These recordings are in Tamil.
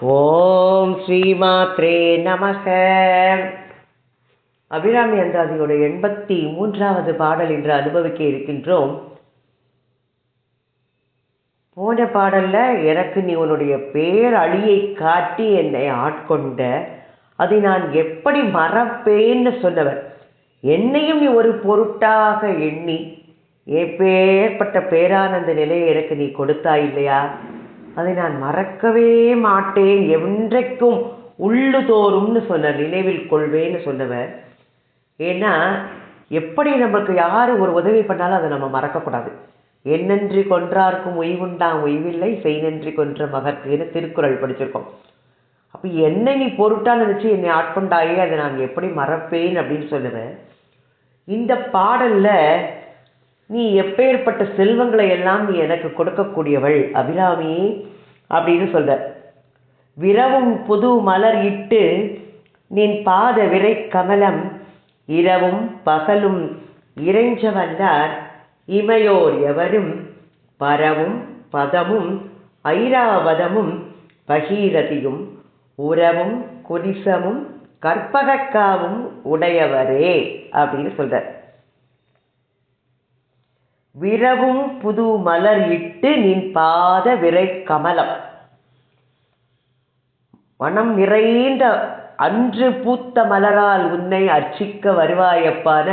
ஓம் ஸ்ரீமாத்ரே நமக. அபிராமி அந்தாதியோட 83வது பாடல் என்று அனுபவிக்க இருக்கின்றோம். போன பாடல்ல எனக்கு நீ உன்னுடைய பேரழியை காட்டி என்னை ஆட்கொண்ட, அதை நான் எப்படி மறப்பேன்னு சொன்னவர். என்னையும் நீ ஒரு பொருட்டாக எண்ணி எப்பேற்பட்ட பேரானந்த நிலையை எனக்கு நீ கொடுத்தாய் இல்லையா, அதை நான் மறக்கவே மாட்டேன், என்றைக்கும் உள்ளுதோறும்னு சொன்னார், நினைவில் கொள்வேன்னு சொன்னவர். ஏன்னா எப்படி நமக்கு யார் ஒரு உதவி பண்ணாலும் அதை நம்ம மறக்கக்கூடாது. என்னன்றி கொன்றார்க்கும் உய்வுண்டாம் உய்வில்லை, செய்நன்றி கொன்ற மகற்குன்னு திருக்குறள் படிச்சிருக்கோம். அப்போ என்னை நீ பொருட்டா நினச்சி என்னை ஆட்கொண்டாயே, அதை நான் எப்படி மறப்பேன் அப்படின்னு சொல்லுவேன். இந்த பாடல்ல நீ எப்பேற்பட்ட செல்வங்களை எல்லாம் நீ எனக்கு கொடுக்கக்கூடியவள் அபிராமி அப்படின்னு சொல்ற. விரவும் புது மலர் இட்டு நின் பாத விரை கமலம், இரவும் பகலும் இறைஞ்ச வந்தார் இமையோர் எவரும், பரவும் பதமும் ஐராவதமும் பகீரதியும் உரவும் குரிசமும் கற்பகக்காவும் உடையவரே அப்படின்னு சொல்ற. விரவும் புது மலர் இட்டு நின் பாத விரை கமலம், மனம் நிறைந்த அன்று பூத்த மலரால் உன்னை அர்ச்சிக்க வருவாயப்பான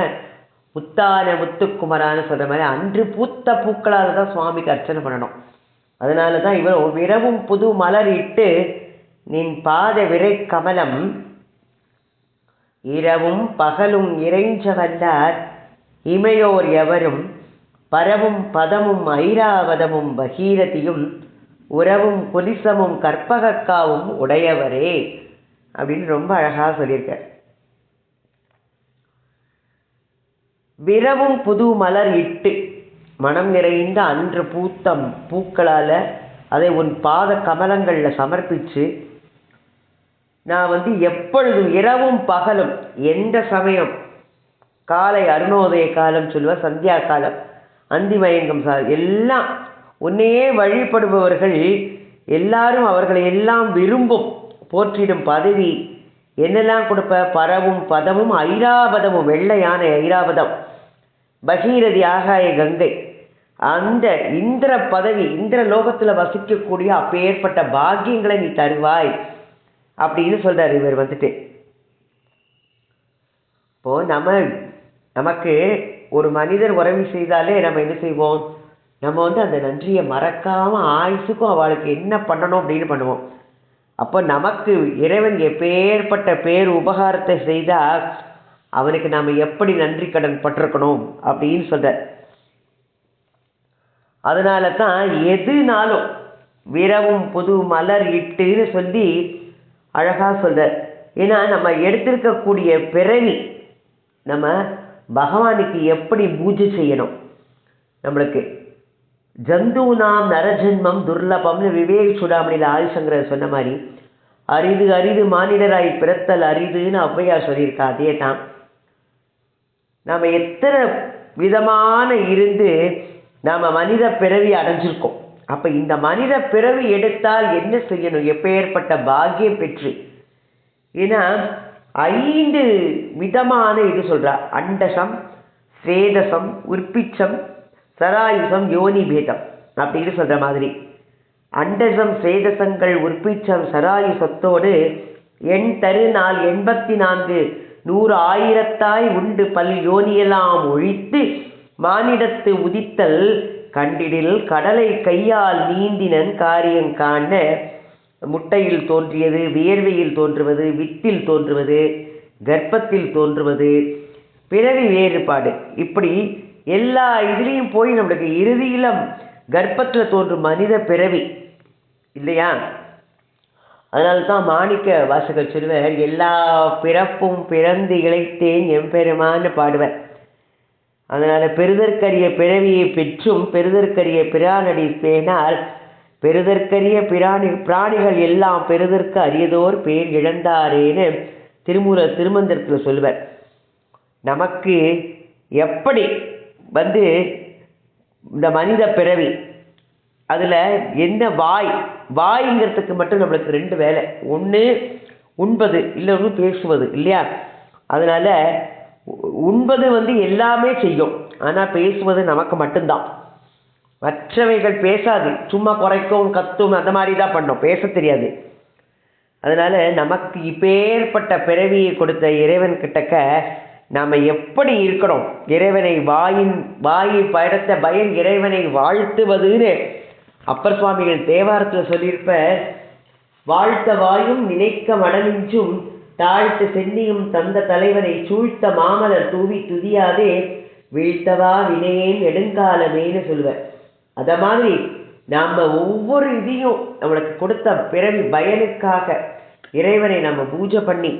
முத்தான முத்துக்குமரான்னு சொல்ற மாதிரி அன்று பூத்த பூக்களால் தான் சுவாமிக்கு அர்ச்சனை பண்ணணும். அதனால தான் இவர் விரவும் புது மலர் இட்டு நின் பாத விரை கமலம், இரவும் பகலும் இறைஞ்ச வந்தார் இமையோர் எவரும், பரவும் பதமும் ஐராவதமும் பகீரதியும் உரவும் குலிசமும் கற்பகக்காவும் உடையவரே அப்படின்னு ரொம்ப அழகாக சொல்லியிருக்கார். விரவும் புது மலர் இட்டு, மனம் நிறைந்த அன்று பூத்த பூக்களால் அதை உன் பாத கமலங்களில் சமர்ப்பித்து, நான் எப்பொழுதும் இரவும் பகலும் எந்த சமயம், காலை அருணோதய காலம் சொல்லுவேன், சந்தியா காலம், அந்தி மயங்கம் எல்லாம் உன்னையே வழிபடுபவர்கள் எல்லாரும் அவர்களை எல்லாம் விரும்பும் போற்றிடும் பதவி என்னெல்லாம் கொடுப்ப, பரவும் பதமும் ஐராவதமும், வெள்ளையான ஐராவதம், பகீரதி ஆகாய கங்கை, அந்த இந்திர பதவி, இந்திர லோகத்தில் வசிக்கக்கூடிய அப்பேற்பட்ட பாக்கியங்களை நீ தருவாய் அப்படின்னு சொல்றாரு இவர் இப்போ நமக்கு ஒரு மனிதர் உதவி செய்தாலே நம்ம என்ன செய்வோம், நம்ம அந்த நன்றியை மறக்காம ஆயுசுக்கும் அவளுக்கு என்ன பண்ணணும் அப்படின்னு பண்ணுவோம். அப்போ நமக்கு இறைவன் எப்பேற்பட்ட பேர் உபகாரத்தை செய்தால் அவனுக்கு நாம் எப்படி நன்றி கடன் பட்டிருக்கணும் அப்படின்னு சொல்ற. அதனால தான் எதுனாலும் விரவும் புது மலர் இட்டுன்னு சொல்லி அழகா சொல்ற. ஏன்னா நம்ம எடுத்திருக்கக்கூடிய பிறவி, நம்ம பகவானுக்கு எப்படி பூஜை செய்யணும், நம்மளுக்கு ஜந்தூனாம் நரஜன்மம் துர்லபம்னு விவேக சூடாமணியில் ஆதிசங்கரர் சொன்ன மாதிரி அரிது அரிது மானிடராய் பிறத்தல் அரிதுன்னு ஔவையார் சொல்லியிருக்கா. அதே தான் நாம் எத்தனை விதமான இருந்து நாம் மனித பிறவி அடைஞ்சிருக்கோம். அப்போ இந்த மனித பிறவி எடுத்தால் என்ன செய்யணும், எப்பேற்பட்ட பாக்கியம் பெற்று. ஏன்னா 5 விதமான இது சொல்றா, அண்டசம் சேதசம் உற்பிச்சம் சராயுசம் யோனி பேதம் அப்படின்னு சொல்ற மாதிரி அண்டசம் சேதசங்கள் உற்பிச்சம் சராயுசத்தோடு எண் தரு நாள் 84 100 ஆயிரத்தாய் உண்டு பல் யோனியெல்லாம் ஒழித்து மானிடத்து உதித்தல் கண்டிடில் கடலை கையால் நீந்தினன் காரியம் காண, முட்டையில் தோன்றியது, வியர்வையில் தோன்றுவது, வித்தில் தோன்றுவது, கர்ப்பத்தில் தோன்றுவது, பிறவி வேறுபாடு, இப்படி எல்லா இதுலேயும் போய் நம்மளுக்கு இறுதியில் கர்ப்பத்தில் தோன்றும் மனித பிறவி இல்லையா. அதனால தான் மாணிக்க வாசகர் சொல்லுவார், எல்லா பிறப்பும் பிறந்து இழைத்தேன் எம்பெருமான்னு பாடுவார். அதனால பெறுதற்கரிய பிறவியை பெற்றும் பெறுதற்கரிய பிரானடி பேனால் பெறுதற்கரிய பிராணிகள் எல்லாம் பெறுதற்கு அரியதோர் பேர் இழந்தாரேன்னு திருமந்திரத்தில் சொல்லுவார். நமக்கு எப்படி இந்த மனித பிறவி அதில் என்ன வாய்ங்கிறதுக்கு மட்டும் நம்மளுக்கு 2 வேலை. ஒன்று உண்பது, இல்லொன்று பேசுவது இல்லையா? அதனால் உண்பது எல்லாமே செய்யும், ஆனால் பேசுவது நமக்கு மட்டும்தான். மற்றவைகள் பேசாது, சும்மா குறைக்கும் கத்தும் அந்த மாதிரி தான் பண்ணோம், பேச தெரியாது. அதனால் நமக்கு இப்பேற்பட்ட பிறவியை கொடுத்த இறைவன் கிட்டக்க நாம் எப்படி இருக்கணும்? இறைவனை வாயை படைத்த பயன் இறைவனை வாழ்த்துவதுன்னு அப்பர் சுவாமிகள் தேவாரத்தில் சொல்லியிருப்ப, வாழ்த்த வாயும் நினைக்க மனமிஞ்சும் தாழ்த்த சென்னியும் தந்த தலைவனை சூழ்த்த மாமலர் தூவி துதியாதே வீழ்த்தவா வினையேன் நெடுங்காலமேன்னு சொல்லுவேன். அத மாதிரி நாம் ஒவ்வொரு இதையும் நம்மளுக்கு கொடுத்த பிறவி பயனுக்காக இறைவனை நம்ம பூஜை பண்ணி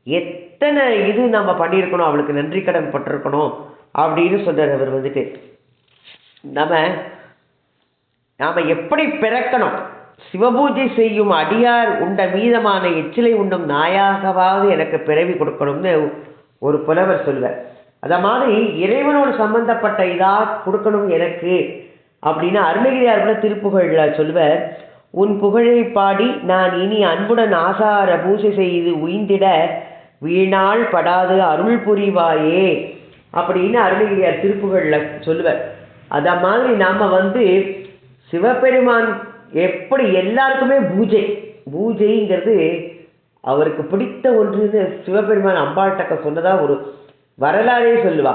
எத்தனை இது நம்ம பண்ணியிருக்கணும், அவளுக்கு நன்றி கடன் பட்டிருக்கணும் அப்படின்னு சொல்றார் அவர். நாம் எப்படி பிறக்கணும்? சிவபூஜை செய்யும் அடியார் உண்ட மீதமான எச்சிலை உண்ணும் நாயாகவாவது எனக்கு பிறவி கொடுக்கணும்னு ஒரு புலவர் சொல்வார். அத மாதிரி இறைவனோடு சம்பந்தப்பட்ட இதாக கொடுக்கணும் எனக்கு அப்படின்னு அருணகிரியார் திருப்புகழில் சொல்வர். உன் புகழை பாடி நான் இனி அன்புடன் ஆசார பூஜை செய்து உயிந்திட வீணாள் படாது அருள் புரிவாயே அப்படின்னு அருணகிரியார் திருப்புகழில் சொல்லுவர். அத மாதிரி நாம் சிவபெருமான் எப்படி எல்லாருக்குமே பூஜைங்கிறது அவருக்கு பிடித்த ஒன்றுன்னு சிவபெருமான் அம்பாள்கிட்ட சொன்னதா ஒரு வரலாறே சொல்லுவா.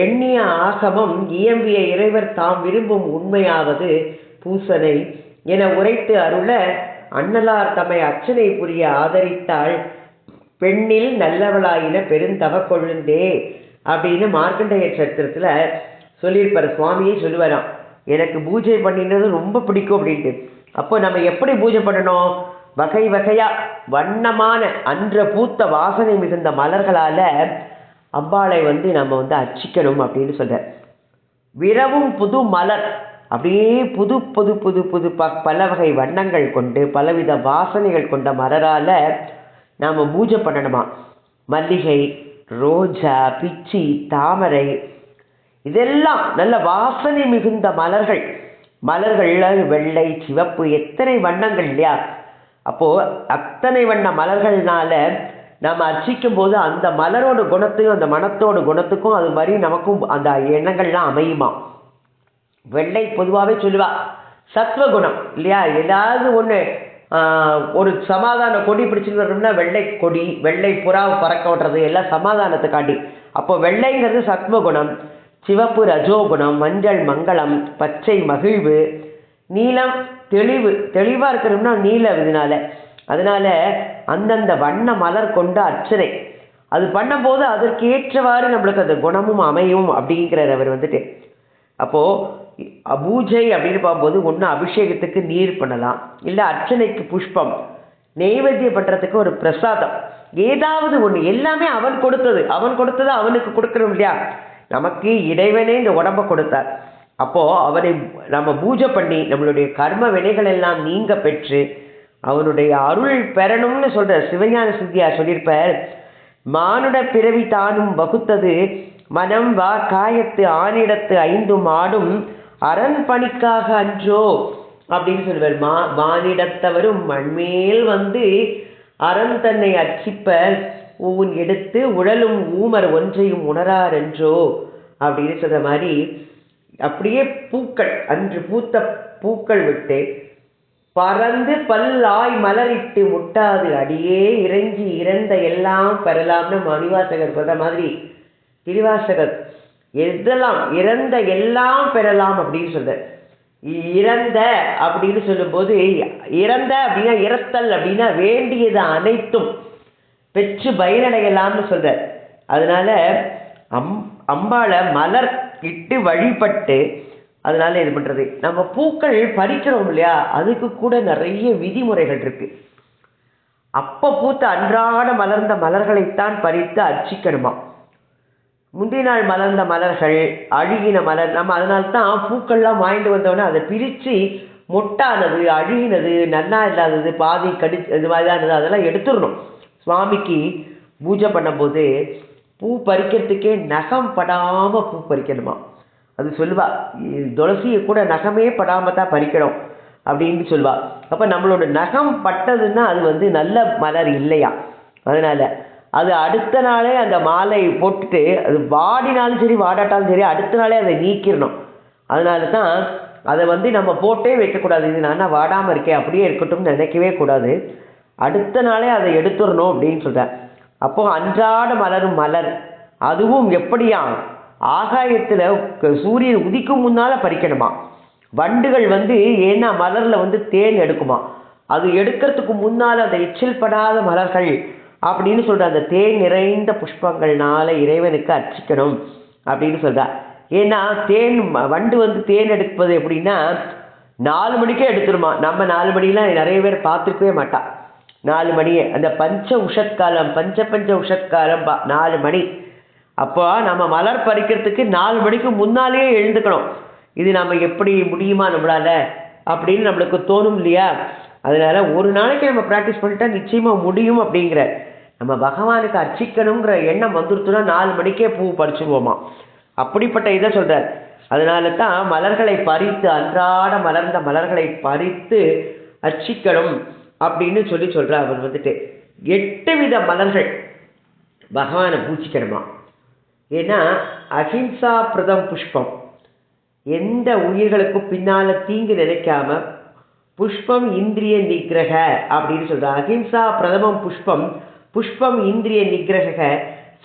எண்ணிய ஆகமம் இயம்பிய இறைவர் தாம் விரும்பும் உண்மையாவது பூசனை என உரைத்து அருள அண்ணலார் தம்மை அர்ச்சனை புரிய ஆதரித்தாள் பெண்ணில் நல்லவளாயின பெருந்தவ கொழுந்தே அப்படின்னு மார்க்கண்டேய சரித்திரத்தில் சொல்லியிருப்பார். சுவாமியே சொல்லுவாராம், எனக்கு பூஜை பண்ணினது ரொம்ப பிடிக்கும் அப்படின்ட்டு. அப்போ நம்ம எப்படி பூஜை பண்ணணும்? வகை வகையாக வண்ணமான அன்ற பூத்த வாசனை மிகுந்த மலர்களால் அம்பாளை நம்ம அர்ச்சிக்கணும் அப்படின்னு சொல்கிறார். விரவும் புது மலர், அப்படியே புது புது புது புது பல வகை வண்ணங்கள் கொண்டு பலவித வாசனைகள் கொண்ட மலரால் நாம் பூஜை பண்ணணுமா. மல்லிகை, ரோஜா, பிச்சி, தாமரை இதெல்லாம் நல்ல வாசனை மிகுந்த மலர்கள் வெள்ளை, சிவப்பு, எத்தனை வண்ணங்கள் இல்லையா? அப்போது அத்தனை வண்ண மலர்கள்னால நாம் அர்ச்சிக்கும் போது அந்த மலரோட குணத்துக்கும் அந்த மனத்தோட குணத்துக்கும் அது மாதிரி நமக்கும் அந்த எண்ணங்கள்லாம் அமையுமா. வெள்ளை பொதுவாகவே சொல்லுவா சத்வகுணம் இல்லையா? ஏதாவது ஒரு சமாதான கொடி பிடிச்சிட்டு வரணும்னா வெள்ளை கொடி, வெள்ளை புறா பறக்க விடுறது எல்லாம் சமாதானத்துக்காண்டி. அப்போ வெள்ளைங்கிறது சத்வகுணம், சிவப்பு ரஜோகுணம், மஞ்சள் மங்களம், பச்சை மகிழ்வு, நீலம் தெளிவாக இருக்கணும்னா நீல இதனால. அதனால அந்தந்த வண்ண மலர் கொண்ட அர்ச்சனை அது பண்ணும்போது அதற்கு ஏற்றவாறு நம்மளுக்கு அந்த குணமும் அமையும் அப்படிங்கிறார் அவர். அப்போது பூஜை அப்படின்னு பார்க்கும்போது ஒன்று அபிஷேகத்துக்கு நீர் பண்ணலாம், இல்லை அர்ச்சனைக்கு புஷ்பம், நெய்வேத்தியம் பண்ணுறதுக்கு ஒரு பிரசாதம், ஏதாவது ஒன்று. எல்லாமே அவன் கொடுத்தது அவனுக்கு கொடுக்கணும் இல்லையா? நமக்கு இறைவனே இந்த உடம்பை கொடுத்தார். அப்போது அவனை நம்ம பூஜை பண்ணி நம்மளுடைய கர்ம வினைகள் எல்லாம் நீங்க பெற்று அவனுடைய அருள் பெறணும்னு சொல்கிற சிவஞான சித்தியார் சொல்லியிருப்பார். மானுட பிறவி தானும் வகுத்தது மனம் வா காயத்து ஆனிடத்து 5 ஆடும் அரண் பணிக்காக அன்றோ அப்படின்னு சொல்லுவார். மானிடத்தவரும் மண்மேல் அரண் தன்னை அர்ச்சிப்ப ஊன் எடுத்து உழலும் ஊமர் ஒன்றையும் உணரார் என்றோ அப்படின்னு சொல்கிற மாதிரி அப்படியே பூக்கள் அன்று பூத்த பூக்கள் விட்டு பறந்து பல்லாய் மலரிட்டு முட்டாது அடியே இறைஞ்சி இறந்த எல்லாம் பெறலாம்னு மணிவாசகர் சொல்ற மாதிரி திருவாசகர் எதெல்லாம் இறந்த எல்லாம் பெறலாம் அப்படின்னு சொல்ற. இறந்த அப்படின்னு சொல்லும்போது இறந்த அப்படின்னா இறத்தல் அப்படின்னா வேண்டியது அனைத்தும் பெற்று பயனடையலாம்னு சொல்ற. அதனால அம்பாளை மலர் இட்டு வழிபட்டு அதனால இது பண்ணுறது. நம்ம பூக்கள் பறிக்கிறோம் இல்லையா, அதுக்கு கூட நிறைய விதிமுறைகள் இருக்கு. அப்போ பூத்த அன்றாட மலர்ந்த மலர்களைத்தான் பறித்து அர்ச்சிக்கணுமா. முந்திய நாள் மலர்ந்த மலர்கள் அழுகின மலர் நம்ம அதனால்தான் பூக்கள்லாம் வாங்கிட்டு வந்தோடனே அதை பிரித்து மொட்டானது அழுகினது நல்லா இல்லாதது பாதி இது மாதிரி தான் இருந்தது அதெல்லாம் எடுத்துடணும். சுவாமிக்கு பூஜை பண்ணும்போது பூ பறிக்கிறதுக்கே நகம் படாமல் பூ பறிக்கணுமா. அது சொல்லுவா, துளசியை கூட நகமே படாமல் தான் பறிக்கணும் அப்படின்னு சொல்லுவா. அப்போ நம்மளோட நகம் பட்டதுன்னா அது நல்ல மலர் இல்லையா. அதனால் அது அடுத்த நாளே அந்த மாலை போட்டுட்டு அது வாடினாலும் சரி வாடாட்டாலும் சரி அடுத்த நாளே அதை நீக்கிடணும். அதனால தான் அதை நம்ம போட்டே வைக்கக்கூடாது. இது நான் வாடாமல் இருக்கேன் அப்படியே இருக்கட்டும்னு நினைக்கவே கூடாது. அடுத்த நாளே அதை எடுத்துடணும் அப்படின்னு சொல்கிறேன். அப்போது அன்றாட மலரும் மலர், அதுவும் எப்படியா ஆகாயத்தில் சூரியன் உதிக்கும் முன்னால் பறிக்கணுமா. வண்டுகள் ஏன்னா மலரில் தேன் எடுக்குமா, அது எடுக்கிறதுக்கு முன்னால் அந்த எச்சில் படாத மலர்கள் அப்படின்னு சொல்கிற அந்த தேன் நிறைந்த புஷ்பங்கள்னால இறைவனுக்கு அர்ச்சிக்கணும் அப்படின்னு சொல்கிறா. ஏன்னா தேன் வண்டு தேன் எடுப்பது எப்படின்னா 4 மணிக்கே எடுத்துருமா. நம்ம 4 மணிலாம் நிறைய பேர் பார்த்துருக்கவே மாட்டா. 4 மணியே அந்த பஞ்ச உஷத்காலம் 5 உஷத்காலம் 4 மணி. அப்போ நம்ம மலர் பறிக்கிறதுக்கு 4 மணிக்கு முன்னாலேயே எழுந்துக்கணும். இது நம்ம எப்படி முடியுமா நம்மளால அப்படின்னு நம்மளுக்கு தோணும் இல்லையா. அதனால ஒரு நாளைக்கு நம்ம ப்ராக்டிஸ் பண்ணிட்டா நிச்சயமாக முடியும். அப்படிங்கிற நம்ம பகவானுக்கு அர்ச்சிக்கணுங்கிற எண்ணம் வந்துருச்சுன்னா 4 மணிக்கே பூ பறிச்சுருவோமா. அப்படிப்பட்ட இதை சொல்கிறார். அதனால தான் மலர்களை பறித்து அன்றாட மலர்ந்த மலர்களை பறித்து அர்ச்சிக்கணும் அப்படின்னு சொல்கிறார். அவர் 8 வித மலர்கள் பகவானை பூச்சிக்கணுமா. ஏன்னா அஹிம்சா பிரதம் புஷ்பம், எந்த உயிர்களுக்கும் பின்னால் தீங்கு நினைக்காம புஷ்பம் இந்திரிய நிகிரக அப்படின்னு சொல்கிறார். அஹிம்சா பிரதமம் புஷ்பம், புஷ்பம் இந்திரிய நிகிரக,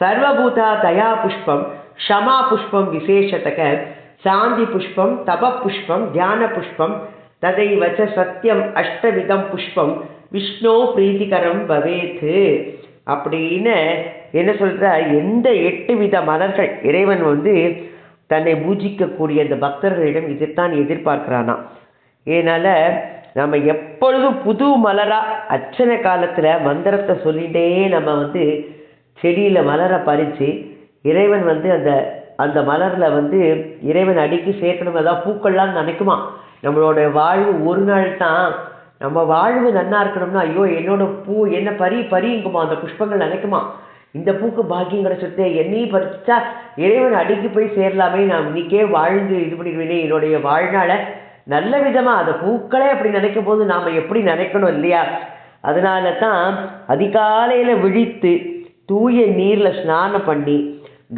சர்வபூதா தயா புஷ்பம், க்ஷமா புஷ்பம் விசேஷத்தக, சாந்தி புஷ்பம், தப புஷ்பம், தியான புஷ்பம், ததைவச்ச சத்தியம் அஷ்டவிதம் புஷ்பம், விஷ்ணு பிரீத்திகரம் பவேத்து அப்படின்னு என்ன சொல்கிற. எந்த 8 வித மலர்கள் இறைவன் தன்னை பூஜிக்கக்கூடிய அந்த பக்தர்களிடம் இதைத்தான் எதிர்பார்க்கிறானா. ஏனால் நம்ம எப்பொழுதும் புது மலராக அர்ச்சனை காலத்தில் மந்திரத்தை சொல்லிகிட்டே நம்ம செடியில் மலரை பறித்து இறைவன் அந்த அந்த மலரில் இறைவன் அடிக்கி சேர்க்கணும். அதான் பூக்கள்லாம் நினைக்குமா. நம்மளோட வாழ்வு ஒரு நாள் தான். நம்ம வாழ்வு நன்னா இருக்கணும்னா ஐயோ என்னோட பூ என்ன பறிங்குமா அந்த புஷ்பங்கள் நினைக்குமா. இந்த பூக்கு பாக்கியம் கிடைச்சிருந்தே என்னையும் பறிச்சா இறைவன் அடிக்கி போய் சேரலாமே, நான் இன்னைக்கே வாழ்ந்து இது பண்ணிடுவேனே, என்னுடைய வாழ்நாளை நல்ல விதமாக அந்த பூக்களே அப்படி நினைக்கும் போது நாம் எப்படி நினைக்கணும் இல்லையா. அதனால தான் அதிகாலையில் விழித்து தூய நீரில் ஸ்நானம் பண்ணி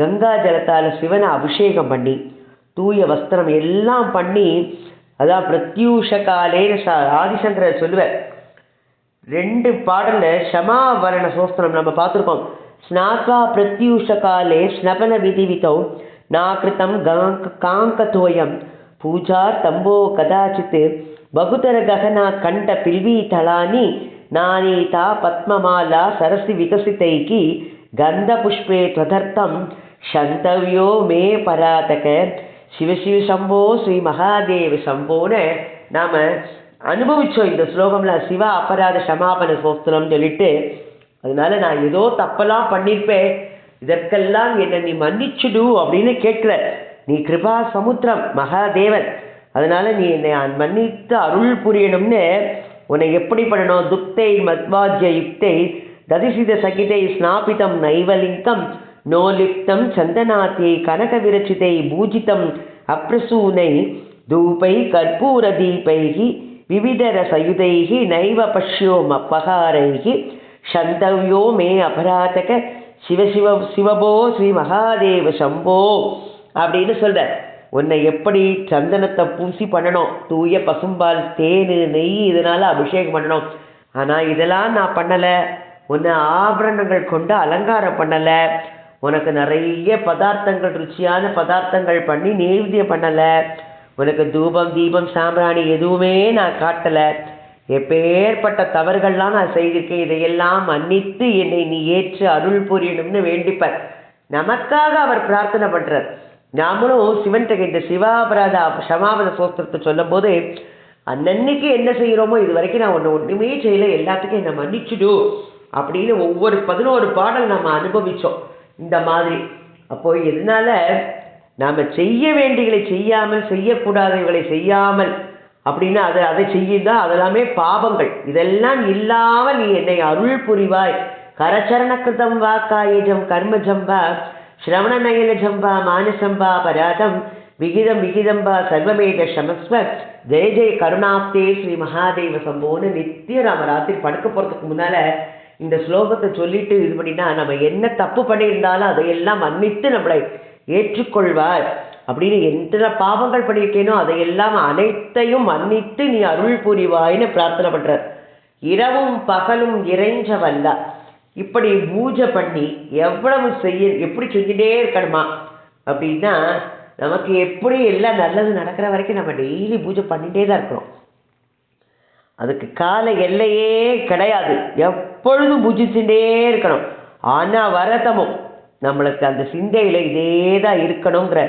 கங்கா ஜலத்தால் சிவனை அபிஷேகம் பண்ணி தூய வஸ்திரம் எல்லாம் பண்ணி, அதான் பிரத்யூஷ காலேன்னு ஆதிசங்கரர் சொல்லுவார். 2 பாடலில் ஷமாவரண சோஸ்திரம் நம்ம பார்த்துருக்கோம். ஸ்நாத்வா பிரத்யூஷ காலே ஸ்னபன விதிவிதௌ நாகிருத்தம் காங்கதோயம் பூஜார் தம்போ கதாச்சித் பகுதர ககனா கண்ட பில்வி தலானி நானீதா பத்மமாலா சரசி விகசிதைகி கந்த புஷ்பே त्वदर्थं சந்தவ்யோ மே பராதக சிவசிவ சம்போ ஸ்ரீ மகாதேவ சம்போன்னு நாம் அனுபவித்தோம் இந்த ஸ்லோகம்ல. சிவா அபராத சமாபன சோஸ்திரம்னு சொல்லிட்டு, அதனால நான் ஏதோ தப்பெல்லாம் பண்ணியிருப்பேன், இதற்கெல்லாம் என்னை நீ மன்னிச்சுடு அப்படின்னு கேட்குற. நீ கிருபா சமுத்திரம் மகாதேவன், அதனால நீ என்னை மன்னித்து அருள் புரியணும்னு உன்னை எப்படி பண்ணணும். துக்தை மத்வாஜ்ய யுக்தை ததிசித சகிதை ஸ்நாபிதம் நைவலிங்கம் நோலிப்தம் சந்தனாத்தியை கனக விரச்சிதை பூஜிதம் அப்ரசூனை தூபை கற்பூர தீபைகி விவிதர சயுதைகி நைவ பஷ்யோம் அப்பகாரைகி சந்தவ்யோ மே அபராதக சிவசிவ சிவபோ ஸ்ரீ மகாதேவ சம்போ அப்படின்னு சொல்ற. உன்னை எப்படி சந்தனத்தை பூசி பண்ணணும், தூய பசும்பால் தேன் நெய் இதனால அபிஷேகம் பண்ணணும். ஆனால் இதெல்லாம் நான் பண்ணலை. உன்னை ஆபரணங்கள் கொண்டு அலங்காரம் பண்ணலை. உனக்கு நிறைய பதார்த்தங்கள் ருச்சியான பதார்த்தங்கள் பண்ணி நெய்வேத்தியம் பண்ணலை. உனக்கு தூபம் தீபம் சாம்பிராணி எதுவுமே நான் காட்டலை. எப்பேற்பட்ட தவறுகள்லாம் நான் செய்திருக்கேன். இதையெல்லாம் மன்னித்து என்னை நீ ஏற்று அருள் புரியணும்னு வேண்டிப்பார். நமக்காக அவர் பிரார்த்தனை பண்ணுறார். நாமளும் சிவன்கிட்ட இந்த சிவாபராத சமாபத சோஸ்திரத்தை சொல்லும் போது அன்னன்னைக்கு என்ன செய்கிறோமோ இது வரைக்கும் நான் ஒன்றுமே செய்யலை, எல்லாத்துக்கும் என்னை மன்னிச்சுடு அப்படின்னு ஒவ்வொரு 11 பாடல் நம்ம அனுபவித்தோம் இந்த மாதிரி. அப்போ இதனால நாம் செய்ய வேண்டியதை செய்யாமல் செய்யக்கூடாதவர்களை செய்யாமல் அப்படின்னா அதை செய்யுதான் அதெல்லாமே பாவங்கள். இதெல்லாம் இல்லாமல் நீ என்னை அருள் புரிவாய். கரச்சரண கிருதம் வா காயஜம் கர்மஜம் வா ஸ்ரவண நயன ஜம்பா மானசம்பா பராதம் விகிதம் விகிதம்பா சர்வமேத சமஸ்வ ஜெய ஜெய கருணாப்தே ஸ்ரீ மகாதேவ சம்போன்னு நித்தியம் நாம ராத்திரி படுக்க போகிறதுக்கு முன்னால் இந்த ஸ்லோகத்தை சொல்லிட்டு இது பண்ணினா நம்ம என்ன தப்பு பண்ணியிருந்தாலும் அதையெல்லாம் மன்னித்து நம்மளை ஏற்றுக்கொள்வார் அப்படின்னு எத்தனை பாவங்கள் பண்ணியிருக்கேனோ அதையெல்லாம் அனைத்தையும் மன்னித்து நீ அருள் புரிவாய்னு பிரார்த்தனை பண்ணுறார். இரவும் பகலும் இறைஞ்சவல்ல இப்படி பூஜை பண்ணி எவ்வளவு எப்படி செஞ்சுட்டே இருக்கணுமா அப்படின்னா நமக்கு எப்படி எல்லாம் நல்லது நடக்கிற வரைக்கும் நம்ம டெய்லி பூஜை பண்ணிகிட்டே தான் இருக்கிறோம். அதுக்கு கால எல்லையே கிடையாது, எப்பொழுதும் பூஜிச்சுட்டே இருக்கணும். அனவரதமும் நம்மளுக்கு அந்த சிந்தையில் இதே தான் இருக்கணுங்கிற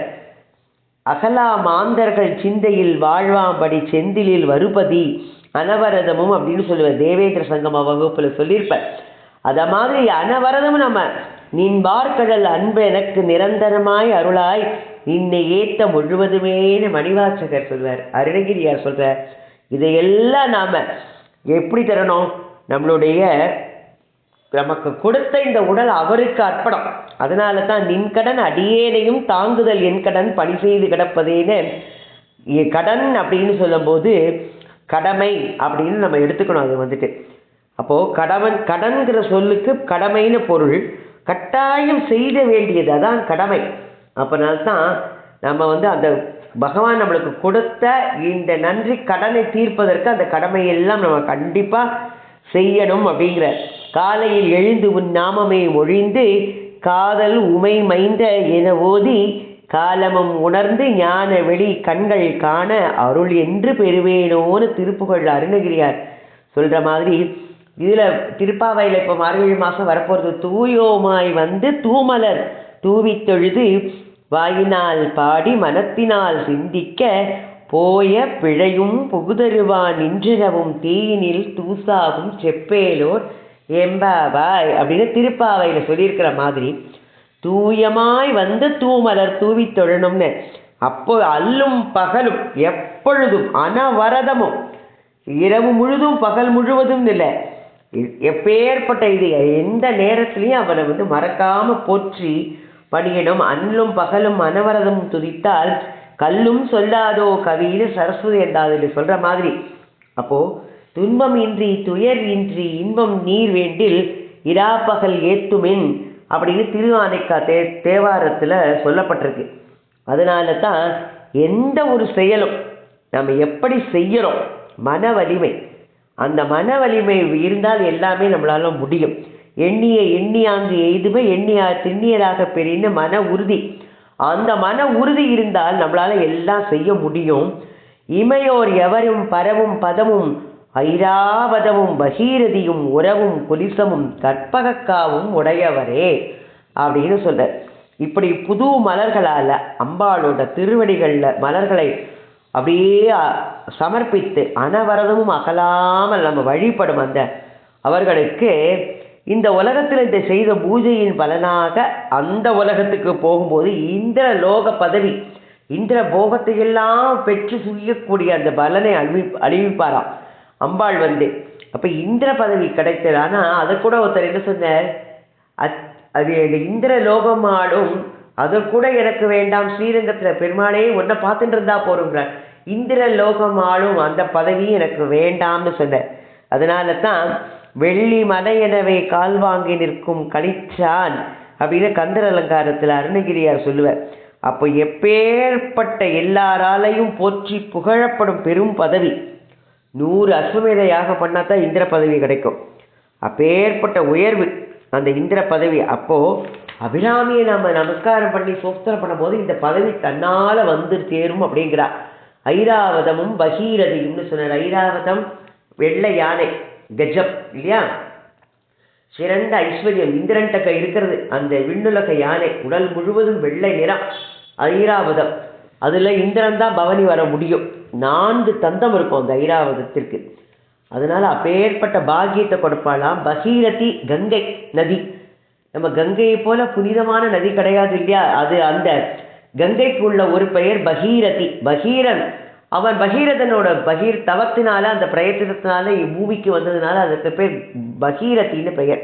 அகலா மாந்தர்கள் சிந்தையில் வாழ்வாம்படி செந்திலில் வருபதி அனவரதமும் அப்படின்னு சொல்லுவேன். தேவேந்திர சங்கம வகுப்பில் சொல்லியிருப்பேன். அதை மாதிரி அனவரதமும் நம்ம நின் பார்க்கடல் அன்பு எனக்கு நிரந்தரமாய் அருளாய் நின்னை ஏத்த முழுவதுமேனு மணிவாசகர் சொல்வார், அருணகிரியார் சொல்கிறார். இதையெல்லாம் நாம் எப்படி தரணும்? நம்மளுடைய நமக்கு கொடுத்த இந்த உடல் அவருக்கு அர்ப்பணம். அதனால தான் நின் கடன் அடியேனையும் தாங்குதல் என் கடன் பணி செய்து கிடப்பதேன்னு கடன் அப்படின்னு சொல்லும்போது கடமை அப்படின்னு நம்ம எடுத்துக்கணும். அது வந்துட்டு அப்போது கடன்கிற சொல்லுக்கு கடமைன்னு பொருள், கட்டாயம் செய்த வேண்டியது அதான் கடமை. அப்போனால்தான் நம்ம அந்த பகவான் நம்மளுக்கு கொடுத்த இந்த நன்றி கடனை தீர்ப்பதற்கு அந்த கடமையெல்லாம் நம்ம கண்டிப்பாக செய்யணும் அப்படிங்கிற. காலையில் எழுந்து உன் நாமமே மொழிந்து காதல் உமை மைந்த என ஓதி காலமும் உணர்ந்து ஞான வெளி கண்கள் காண அருள் என்று பெறுவேனோன்னு திருப்புகழ் அருணகிரியார் சொல்கிற மாதிரி இதில் திருப்பாவையில் இப்போ மார்கழி மாதம் வரப்போகிறது. தூயோமாய் தூமலர் தூவித்தொழுது வாயினால் பாடி மனத்தினால் சிந்திக்க போய பிழையும் புகுதருவான் நின்றிரவும் தீயினில் தூசாகும் செப்பேலோர் எம்பாவாய் அப்படின்னு திருப்பாவையில் சொல்லியிருக்கிற மாதிரி தூயமாய் தூமலர் தூவி தொழணும்னு. அப்போ அல்லும் பகலும் எப்பொழுதும் அனவரதமும் இரவு முழுதும் பகல் முழுவதும் இல்லை, எப்பேற்பட்ட இது எந்த நேரத்துலையும் அவனை மறக்காமல் போற்றி பணியணும். அன்னும் பகலும் அனவரதமும் துதித்தால் கல்லும் சொல்லாதோ கவின்னு சரஸ்வதி என்றாது சொல்கிற மாதிரி. அப்போது துன்பம் இன்றி துயர் இன்றி இன்பம் நீர் வேண்டில் இராப்பகல் ஏத்துமின் அப்படின்னு திருவானைக்கா தேவாரத்தில் சொல்லப்பட்டிருக்கு. அதனால தான் எந்த ஒரு செயலும் நம்ம எப்படி செய்கிறோம், மன வலிமை, அந்த மன வலிமை இருந்தால் எல்லாமே நம்மளால முடியும். எண்ணியாங்கு எய்துமே எண்ணியார் திண்ணியராக பெரின்னு மன உறுதி, அந்த மன உறுதி இருந்தால் நம்மளால எல்லாம் செய்ய முடியும். இமையோர் எவரும் பரவும் பதமும் ஐராவதமும் பகீரதியும் உறவும் குலிசமும் கற்பகக்காவும் உடையவரே அப்படின்னு சொல்ற. இப்படி புது மலர்களால் அம்பாளோட திருவடிகளில் மலர்களை அப்படியே சமர்ப்பித்து அனவரதமும் அகலாமல் நம்ம வழிபடும் அந்த அவர்களுக்கு இந்த உலகத்தில் இந்த செய்த பூஜையின் பலனாக அந்த உலகத்துக்கு போகும்போது இந்திர லோக பதவி இந்திர போகத்தையெல்லாம் பெற்று சுயக்கூடிய அந்த பலனை அழிவிப்பாராம் அம்பாள் அப்போ இந்திர பதவி கிடைத்தது. ஆனால் அதை கூட ஒருத்தர் என்ன சொன்னார், அது இந்திர லோகம் ஆடும் அதை கூட எனக்கு வேண்டாம், ஸ்ரீரங்கத்தில் பெருமாளே ஒன்றை பார்த்துட்டு இருந்தா போறோங்கிற இந்திர லோகம் ஆளும் அந்த பதவி எனக்கு வேண்டாம்னு சொன்ன. அதனால தான் வெள்ளி மலை எனவே கால் வாங்கி நிற்கும் கலிச்சான் அப்படின்னு கந்தர் அலங்காரத்தில் அருணகிரியார் சொல்லுவார். அப்போ எப்பேற்பட்ட எல்லாராலையும் போற்றி புகழப்படும் பெரும் பதவி 100 அஸ்வமேத யாகம் பண்ணால் தான் இந்திர பதவி கிடைக்கும். அப்பேற்பட்ட உயர்வு அந்த இந்திர பதவி. அப்போது அபிராமியை நம்ம நமஸ்காரம் பண்ணி சோஸ்திரம் பண்ணும்போது இந்த பதவி தன்னால் சேரும் அப்படிங்கிறா. ஐராவதமும் பகீரதியும்னு சொன்னார். ஐராவதம் வெள்ளை யானை கஜம் இல்லையா, சிறந்த ஐஸ்வர்யம் இந்திரன்டக்க இருக்கிறது அந்த விண்ணுலக யானை, உடல் முழுவதும் வெள்ளை நிறம் ஐராவதம். அதில் இந்திரன் தான் பவனி வர முடியும். 4 தந்தம் இருக்கும் அந்த ஐராவதத்திற்கு. அதனால் அப்பேற்பட்ட பாக்கியத்தை கொடுப்பாளாம். பகீரதி கங்கை நதி, நம்ம கங்கையை போல புனிதமான நதி கிடையாது இல்லையா, அது அந்த கங்கைக்கு உள்ள ஒரு பெயர் பகீரதி. பகீரன் அவன் பகீரதனோட தவத்தினால அந்த பிரயத்தனத்தினால பூமிக்கு வந்ததுனால அதுக்கு பேர் பகீரத்தின்னு பெயர்.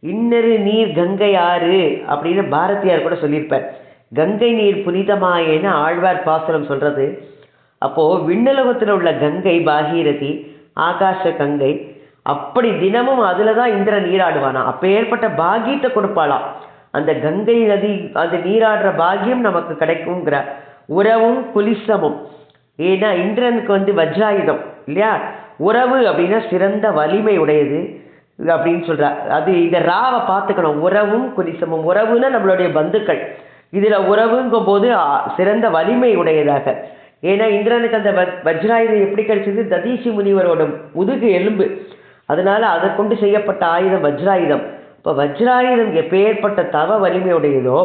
இன்னரு நீர் கங்கை ஆறு அப்படின்னு பாரதியார் கூட சொல்லியிருப்பார். கங்கை நீர் புனிதமாயேன்னு ஆழ்வார் பாசுரம் சொல்கிறது. அப்போது விண்ணுலகத்தில் உள்ள கங்கை பாகீரதி, ஆகாச கங்கை, அப்படி தினமும் அதில் தான் இந்திரன் நீராடுவானா. அப்போ ஏற்பட்ட பாகியத்தை கொடுப்பாளாம். அந்த கங்கை நதி அந்த நீராடுற பாகியம் நமக்கு கிடைக்குங்கிற உறவும் குலிசமும். ஏன்னா இந்திரனுக்கு வஜ்ராயுதம் இல்லையா, உறவு அப்படின்னா சிறந்த வலிமை உடையது அப்படின்னு சொல்கிறார். அது இந்த ராவை பார்த்துக்கணும். உறவும் குலிசமும், உறவுன்னா நம்மளுடைய பந்துக்கள், இதில் உறவுங்கும் போது சிறந்த வலிமை உடையதாக. ஏன்னா இந்திரனுக்கு அந்த வஜ்ராயுதம் எப்படி கிடைச்சது, ததீசி முனிவரோட முதுகு எலும்பு, அதனால் அதை கொண்டு செய்யப்பட்ட ஆயுதம் வஜ்ராயுதம். இப்போ வஜ்ராயுதம் எப்பேற்பட்ட தவ வலிமையுடையதோ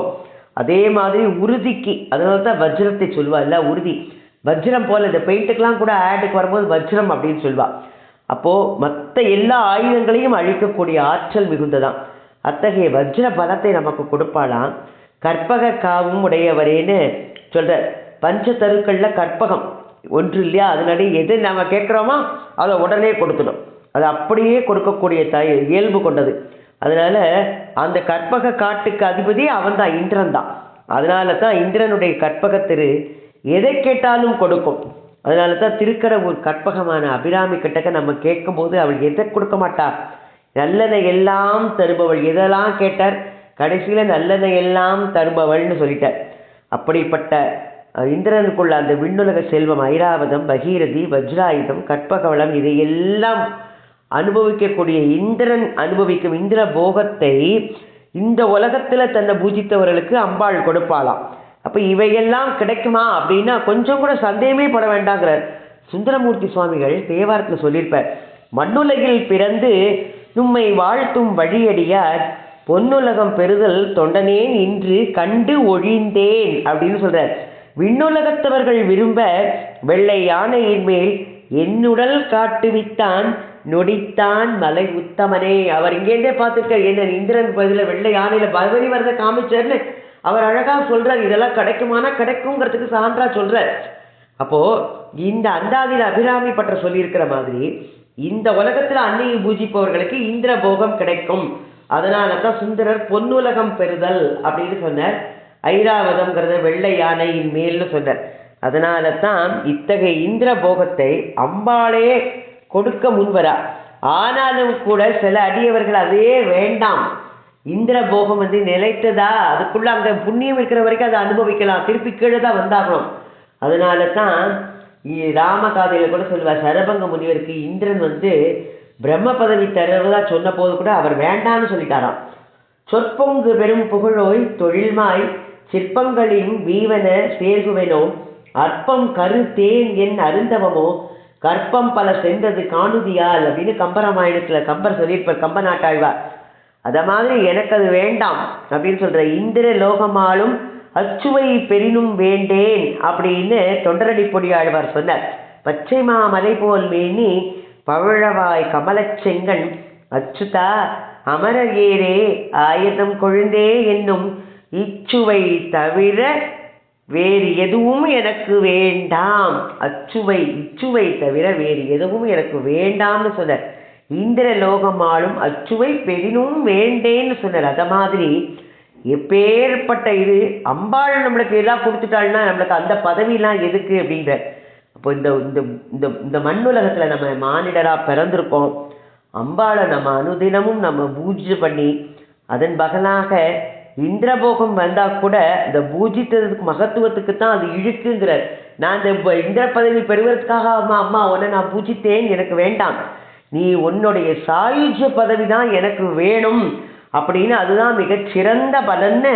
அதே மாதிரி உறுதிக்கு, அதனால தான் வஜ்ரத்தை சொல்லுவா இல்லை உறுதி. வஜ்ரம் போல் இந்த பெயிண்ட்டுக்கெலாம் கூட ஆடுக்கு வரும்போது வஜ்ரம் அப்படின்னு சொல்லுவாள். அப்போது மற்ற எல்லா ஆயுதங்களையும் அழிக்கக்கூடிய ஆற்றல் மிகுந்ததான். அத்தகைய வஜ்ர பலத்தை நமக்கு கொடுப்பாளாம். கற்பக காவும் உடையவரேன்னு சொல்கிற பஞ்சதருக்களில் கற்பகம் ஒன்று இல்லையா, அதனுடைய எது நம்ம கேட்குறோமோ அதை உடனே கொடுத்துடும். அது அப்படியே கொடுக்கக்கூடிய இயல்பு கொண்டது. அதனால் அந்த கற்பக காட்டுக்கு அதிபதி அவன் தான், இந்திரன் தான். அதனால தான் இந்திரனுடைய கற்பகத்திரு எதை கேட்டாலும் கொடுக்கும். அதனால தான் திருக்கடவுர் கற்பகமான அபிராமி கிட்டக்க நம்ம கேட்கும்போது அவள் எதை கொடுக்க மாட்டாள், நல்லதை எல்லாம் தருபவள். எதெல்லாம் கேட்டார், கடைசியில் நல்லதை எல்லாம் தருபவள்னு சொல்லிட்டார். அப்படிப்பட்ட இந்திரனுக்குள்ள அந்த விண்ணுலக செல்வம் ஐராவதம், பகீரதி, வஜ்ராயுதம், கற்பகவளம், இதையெல்லாம் அனுபவிக்கக்கூடிய இந்திரன் அனுபவிக்கும் இந்திர போகத்தை இந்த உலகத்தில் தன்னை பூஜித்தவர்களுக்கு அம்பாள் கொடுப்பாளாம். அப்போ இவையெல்லாம் கிடைக்குமா அப்படின்னா கொஞ்சம் கூட சந்தேகமே பட வேண்டாங்கிறார் சுந்தரமூர்த்தி சுவாமிகள். தேவாரத்தில் சொல்லியிருப்பார், மண்ணுலகில் பிறந்து நும்மை வாழ்த்தும் வழியடியார் பொன்னுலகம் பெறுதல் தொண்டனேன் இன்று கண்டு ஒழிந்தேன் அப்படின்னு சொல்கிறார். விண்ணுலகத்தவர்கள் விரும்ப வெள்ளை யானையின் மேல் என்னுடல் காட்டுவித்தான் நொடித்தான் மலை உத்தமனே. அவர் இங்கேருந்தே பார்த்துருக்கார், என்ன இந்திரன் பதில் வெள்ளை யானையில் பகவதி வரதை காமிச்சார்னு அவர் அழகாக சொல்கிறார். இதெல்லாம் கிடைக்குமானா கிடைக்குங்கிறதுக்கு சான்றா சொல்கிறார். அப்போது இந்த அந்தாதியில் அபிராமி பற்ற சொல்லியிருக்கிற மாதிரி இந்த உலகத்தில் அன்னையை பூஜிப்பவர்களுக்கு இந்திர போகம் கிடைக்கும். அதனால தான் சுந்தரர் பொன்னுலகம் பெறுதல் அப்படின்னு சொன்னார். ஐராவதம்ங்கிறத வெள்ளை யானையின் மேல்னு சொன்னார். அதனால தான் இத்தகைய இந்திர போகத்தை அம்பாளே கொடுக்க முன்வரா. ஆனாலும் கூட சில அடியவர்கள் அதே வேண்டாம், இந்திர போகம் நிலைத்ததா, அதுக்குள்ள அங்கே புண்ணியம் இருக்கிற வரைக்கும் அதை அனுபவிக்கலாம், திருப்பி கீழே தான் வந்தாகணும். அதனால தான் ராமகாதையில் கூட சொல்லுவார், சரபங்க முனிவருக்கு இந்திரன் பிரம்ம பதவி தருவதா சொன்ன போது கூட அவர் வேண்டான்னு சொல்லிட்டாராம். சொற்பொங்கு பெரும் புகழோய் தொழில்மாய் சிற்பங்களின் வீவன சேர்குவனோ அற்பம் கரு தேன் என் அருந்தவமோ கற்பம் பல சென்றது காணுதியால் அப்படின்னு கம்பராமாயணத்தில் கம்பர் சொல்லியிருப்பார், கம்ப நாட்டாழ்வார். அத மாதிரி எனக்கு அது வேண்டாம் அப்படின்னு சொல்ற. இந்திர லோகமாலும் அச்சுவை பெரினும் வேண்டேன் அப்படின்னு தொண்டரடி பொடி ஆழ்வார் சொன்னார். பச்சை மாமலை போல் மேனி பவழவாய் கமலச்செங்கன் அச்சுதா அமரர் ஏரே ஆயதம் கொழுந்தே என்னும் இச்சுவை தவிர வேறு எதுவும் எனக்கு வேண்டாம். இச்சுவை தவிர வேறு எதுவும் எனக்கு வேண்டாம்னு சொன்னார். இந்திர லோகமாலும் அச்சுவை பெரினும் வேண்டேன்னு சொன்னார். அத மாதிரி எப்பேற்பட்ட இது அம்பாள் நம்மளுக்கு எல்லாம் கொடுத்துட்டாள்னா நம்மளுக்கு அந்த பதவியெல்லாம் எதுக்கு அப்படின்ற. அப்போ இந்த இந்த இந்த மண்ணுலகத்தில் நம்ம மானிடராக பிறந்திருக்கோம். அம்பாளை நம்ம அனுதினமும் நம்ம பூஜை பண்ணி அதன் பகலாக இந்திரபோகம் வந்தால் கூட இந்த பூஜித்ததுக்கு மகத்துவத்துக்கு தான் அது இழுக்குங்கிறார். நான் இந்த இந்திர பதவி பெறுவதற்காக அம்மா உன்னை நான் பூஜித்தேன், எனக்கு வேண்டாம், நீ உன்னுடைய சாயுஜ்ய பதவி தான் எனக்கு வேணும் அப்படின்னு அதுதான் மிகச்சிறந்த பலன்னு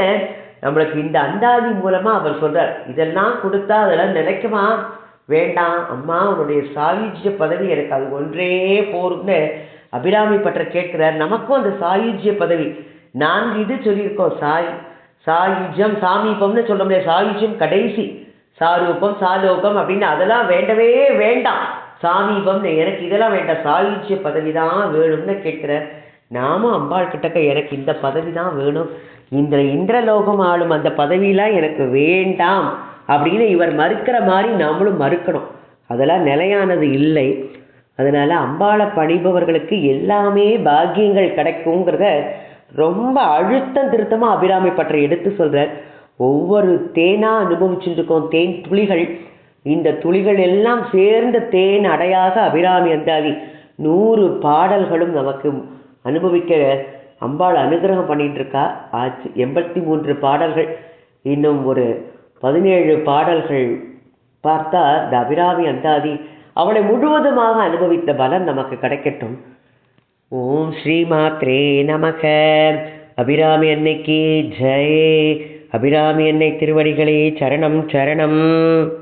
நம்மளுக்கு இந்த அந்தாதி மூலமாக அவர் சொல்கிறார். இதெல்லாம் கொடுத்தா அதெல்லாம் நினைக்குமா, வேண்டாம் அம்மா உன்னுடைய சாயுஜ்ய பதவி எனக்கு அது ஒன்றே போரும்னு அபிராமி பற்ற கேட்கிறார். நமக்கும் அந்த சாயுஜ்ய பதவி 4 இது சொல்லியிருக்கோம். சாயுஜ்யம் சாமீபம்னு சொல்ல முடியாது. சாயுஜ்யம் கடைசி, சாரூபம் சாலோகம் அப்படின்னு அதெல்லாம் வேண்டவே வேண்டாம். சாமீபம்னு எனக்கு இதெல்லாம் வேண்டாம், சாயுஜ்ய பதவி தான் வேணும்னு கேட்கிறார். நாமும் அம்பாள் கிட்டக்க எனக்கு இந்த பதவி தான் வேணும், இந்த இந்திரலோகம் ஆளும் அந்த பதவியெலாம் எனக்கு வேண்டாம் அப்படின்னு இவர் மறுக்கிற மாதிரி நம்மளும் மறுக்கணும். அதெல்லாம் நிலையானது இல்லை. அதனால் அம்பாளை பணிபவர்களுக்கு எல்லாமே பாக்கியங்கள் கிடைக்குங்கிறத ரொம்ப அழுத்தம் திருத்தமாக அபிராமி பற்ற எடுத்து சொல்கிறார். ஒவ்வொரு தேனாக அனுபவிச்சுட்டு இருக்கோம். தேன் துளிகள், இந்த துளிகள் எல்லாம் சேர்ந்த தேன் அடையாக அபிராமி அந்தாதி 100 பாடல்களும் நமக்கு அனுபவிக்க அம்பாள் அனுகிரகம் பண்ணிட்டு இருக்கா. ஆச்சு 83 பாடல்கள், இன்னும் ஒரு 17 பாடல்கள் பார்த்தா இந்த அபிராமி அந்தாதி அவளை முழுவதுமாக அனுபவித்த பலன் நமக்கு கிடைக்கட்டும். ஓம் ஸ்ரீ மாத்ரே நமக. அபிராமி அன்னைக்கு ஜெய். அபிராமி அன்னை திருவடிகளே சரணம் சரணம்.